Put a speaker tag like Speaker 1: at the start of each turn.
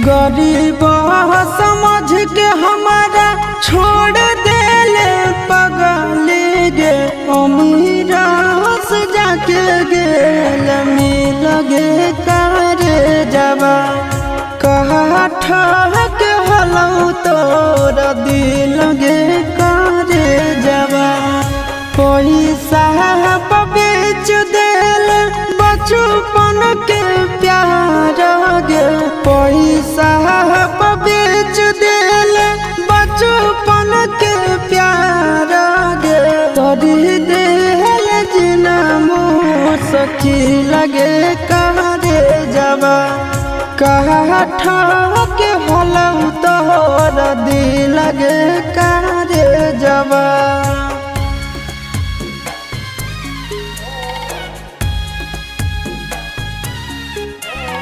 Speaker 1: गरीब समझ के हमारा छोड़ देले पगली गे अमीर से जाके गेल मिल गे करे जबा कहा ठहक हलऊ तोर दिल गे करे जबा पैसा बेच देल बचपन के प्यार गे पैसा बेच देल बचपन के प्यार गे तोरी देल जिना सखी लगे करे जबा कहा ठहक हलऊ तोर दिल गे करे जबा।